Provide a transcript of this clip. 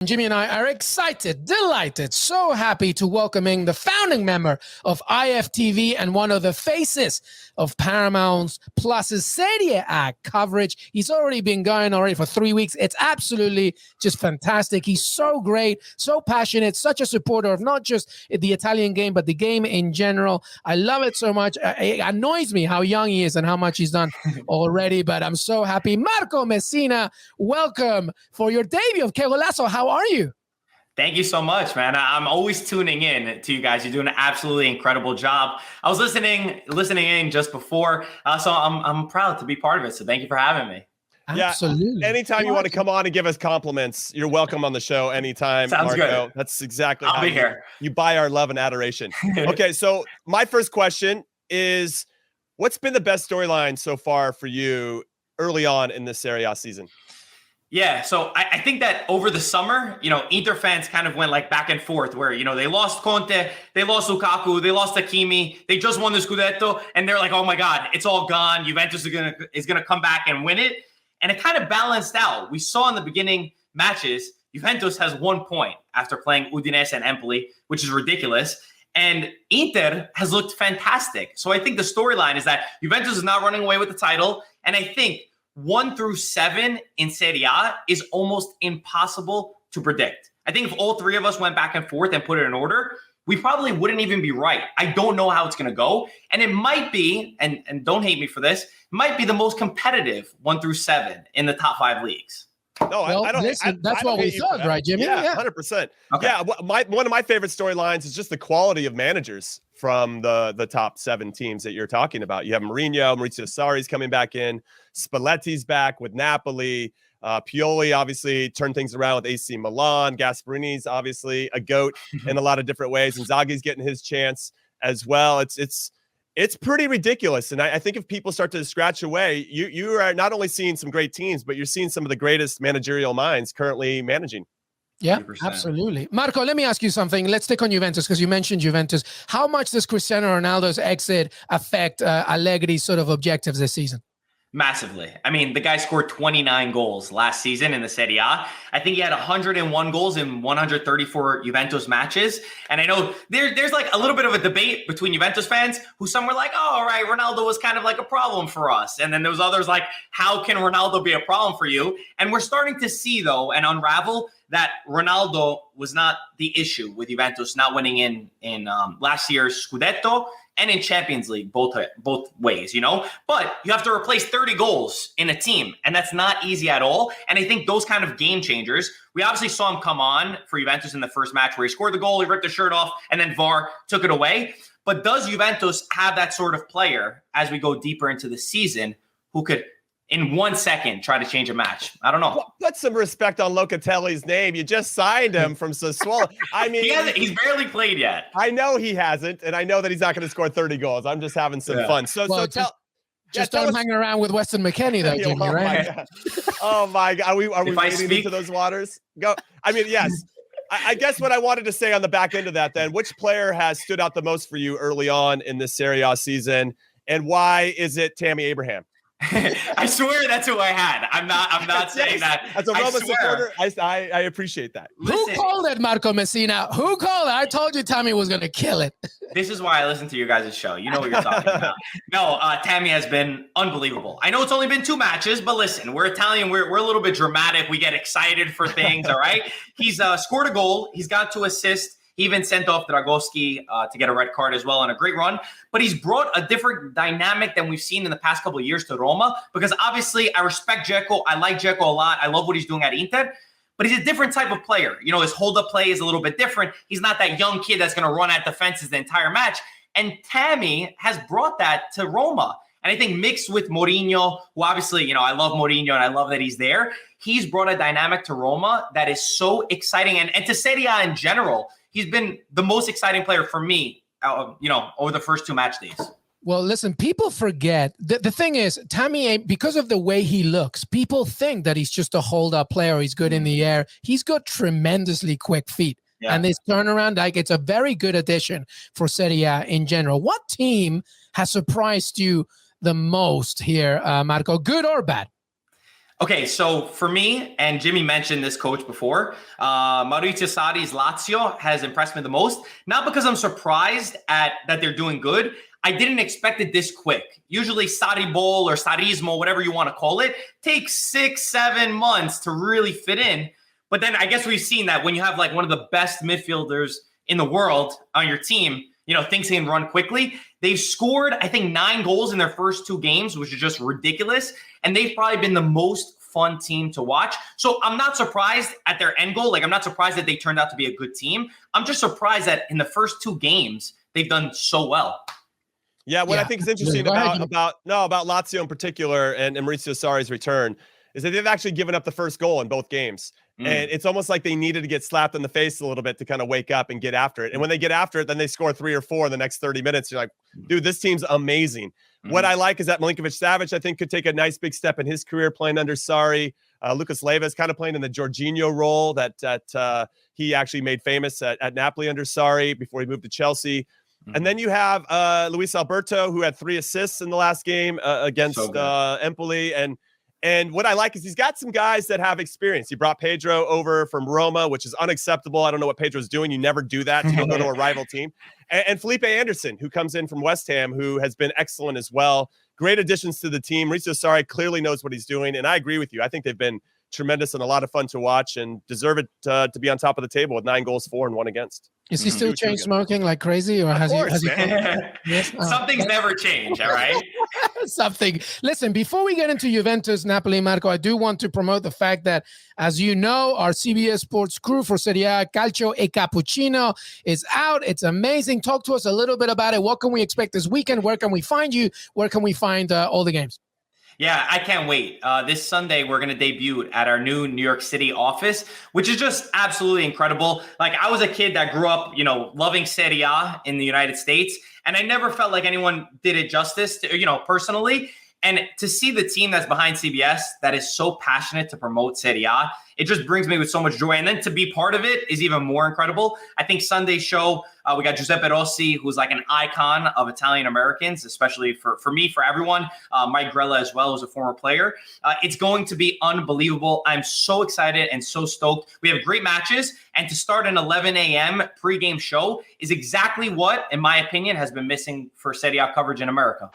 Jimmy and I are excited, delighted, so happy to welcoming the founding member of IFTV and one of the faces of Paramount Plus's Serie A coverage. He's already been going for 3 weeks. It's absolutely just fantastic. He's so great, so passionate, such a supporter of not just the Italian game, but the game in general. I love it so much. It annoys me how young he is and how much he's done already, but I'm so happy. Marco Messina, welcome for your debut of Qué Golazo. How are you? Thank you so much, man. I'm always tuning in to you guys. You're doing an absolutely incredible job. I was listening in just before, so I'm proud to be part of it. So thank you for having me. Absolutely. Yeah, anytime you want to come on and give us compliments, you're welcome on the show anytime. Sounds Marco. good. That's exactly I'll how be here. You buy our love and adoration. Okay, so my first question is, what's been the best storyline so far for you early on in this Serie A season? Yeah, so I think that over the summer, Inter fans kind of went like back and forth where, they lost Conte, they lost Lukaku, they lost Hakimi, they just won the Scudetto, and they're like, oh my God, it's all gone. Juventus is gonna come back and win it. And it kind of balanced out. We saw in the beginning matches, Juventus has 1 point after playing Udinese and Empoli, which is ridiculous. And Inter has looked fantastic. So I think the storyline is that Juventus is not running away with the title. And I think 1 through 7 in Serie A is almost impossible to predict. I think if all three of us went back and forth and put it in order, we probably wouldn't even be right. I don't know how it's going to go. And it might be, and don't hate me for this, it might be the most competitive 1 through 7 in the top 5 leagues. No, well, I don't. That's what we thought, right, Jimmy? Yeah, 100%. Okay. Yeah, one of my favorite storylines is just the quality of managers from the top 7 teams that you're talking about. You have Maurizio Sarri's coming back in, Spalletti's back with Napoli, Pioli obviously turned things around with AC Milan, Gasparini's obviously a GOAT in a lot of different ways, and Inzaghi's getting his chance as well. It's pretty ridiculous. And I think if people start to scratch away, you are not only seeing some great teams, but you're seeing some of the greatest managerial minds currently managing. Yeah, 100%. absolutely. Marco, let me ask you something. Let's stick on Juventus because you mentioned Juventus. How much does Cristiano Ronaldo's exit affect Allegri's sort of objectives this season? Massively. I mean, the guy scored 29 goals last season in the Serie A. I think he had 101 goals in 134 Juventus matches. And I know there's like a little bit of a debate between Juventus fans who some were like, oh, all right, Ronaldo was kind of like a problem for us. And then there was others like, how can Ronaldo be a problem for you? And we're starting to see, though, and unravel that Ronaldo was not the issue with Juventus not winning in last year's Scudetto and in Champions League, both ways, But you have to replace 30 goals in a team, and that's not easy at all. And I think those kind of game changers, we obviously saw him come on for Juventus in the first match where he scored the goal, he ripped his shirt off, and then VAR took it away. But does Juventus have that sort of player as we go deeper into the season who could, in 1 second, try to change a match? I don't know. Well, put some respect on Locatelli's name. You just signed him from Sassuolo. I mean, he's barely played yet. I know he hasn't, and I know that he's not going to score 30 goals. I'm just having some fun. Just don't hang around with Weston McKennie, though, Jimmy, right? Oh my God, are we wading into those waters? Go. I mean, yes. I guess what I wanted to say on the back end of that, then, which player has stood out the most for you early on in this Serie A season, and why is it Tammy Abraham? I swear that's who I had. I'm not saying that. As a Roma supporter, I appreciate that. Who called it, Marco Messina? Who called it? I told you Tammy was going to kill it. This is why I listen to your guys' show. You know what you're talking about. No, Tammy has been unbelievable. I know it's only been 2 matches, but listen, we're Italian. We're a little bit dramatic. We get excited for things, all right? He's scored a goal. He's got 2 assists. He even sent off Dragowski to get a red card as well on a great run. But he's brought a different dynamic than we've seen in the past couple of years to Roma, because obviously I respect Dzeko. I like Dzeko a lot. I love what he's doing at Inter. But he's a different type of player. His hold-up play is a little bit different. He's not that young kid that's going to run at defenses the entire match. And Tammy has brought that to Roma. And I think mixed with Mourinho, who obviously, I love Mourinho and I love that he's there. He's brought a dynamic to Roma that is so exciting. And to Serie A in general, he's been the most exciting player for me, over the first 2 match days. Well, listen, people forget. The thing is, Tammy, because of the way he looks, people think that he's just a hold-up player. He's good in the air. He's got tremendously quick feet. Yeah. And this turnaround, it's a very good addition for Serie A in general. What team has surprised you the most here, Marco, good or bad? Okay, so for me, and Jimmy mentioned this coach before, Maurizio Sarri's Lazio has impressed me the most. Not because I'm surprised at that they're doing good. I didn't expect it this quick. Usually Sarri Bowl or Sarrismo, whatever you want to call it, takes 6-7 months to really fit in. But then I guess we've seen that when you have like one of the best midfielders in the world on your team, things can run quickly. They've scored, I think, 9 goals in their first 2 games, which is just ridiculous. And they've probably been the most fun team to watch. So I'm not surprised at their end goal. Like, I'm not surprised that they turned out to be a good team. I'm just surprised that in the first 2 games, they've done so well. Yeah, what I think is interesting about Lazio in particular and Maurizio Sarri's return is that they've actually given up the first goal in both games. And it's almost like they needed to get slapped in the face a little bit to kind of wake up and get after it. And when they get after it, then they score 3 or 4 in the next 30 minutes. You're like, dude, this team's amazing. What I like is that Milinkovic-Savic, I think, could take a nice big step in his career playing under Sarri. Lucas Leiva is kind of playing in the Jorginho role that he actually made famous at Napoli under Sarri before he moved to Chelsea. And then you have Luis Alberto, who had 3 assists in the last game against Empoli. And what I like is he's got some guys that have experience. He brought Pedro over from Roma, which is unacceptable. I don't know what Pedro's doing. You never do that to go to a rival team. And Felipe Anderson, who comes in from West Ham, who has been excellent as well. Great additions to the team. Maurizio Sarri clearly knows what he's doing. And I agree with you. I think they've been tremendous and a lot of fun to watch and deserve it to be on top of the table with 9 goals for and 1 against. Is he still chain smoking like crazy, or has he? Yes? Something's never changed, all right? Something. Listen, before we get into Juventus, Napoli, Marco, I do want to promote the fact that, as you know, our CBS Sports crew for Serie A, Calcio e Cappucino is out. It's amazing. Talk to us a little bit about it. What can we expect this weekend? Where can we find you? Where can we find all the games? Yeah, I can't wait. This Sunday, we're going to debut at our new New York City office, which is just absolutely incredible. Like, I was a kid that grew up, loving Serie A in the United States, and I never felt like anyone did it justice, personally. And to see the team that's behind CBS that is so passionate to promote Serie A, it just brings me with so much joy. And then to be part of it is even more incredible. I think Sunday's show, we got Giuseppe Rossi, who's like an icon of Italian Americans, especially for me, for everyone. Mike Grella as well, as a former player. It's going to be unbelievable. I'm so excited and so stoked. We have great matches. And to start an 11 a.m. pregame show is exactly what, in my opinion, has been missing for Serie A coverage in America.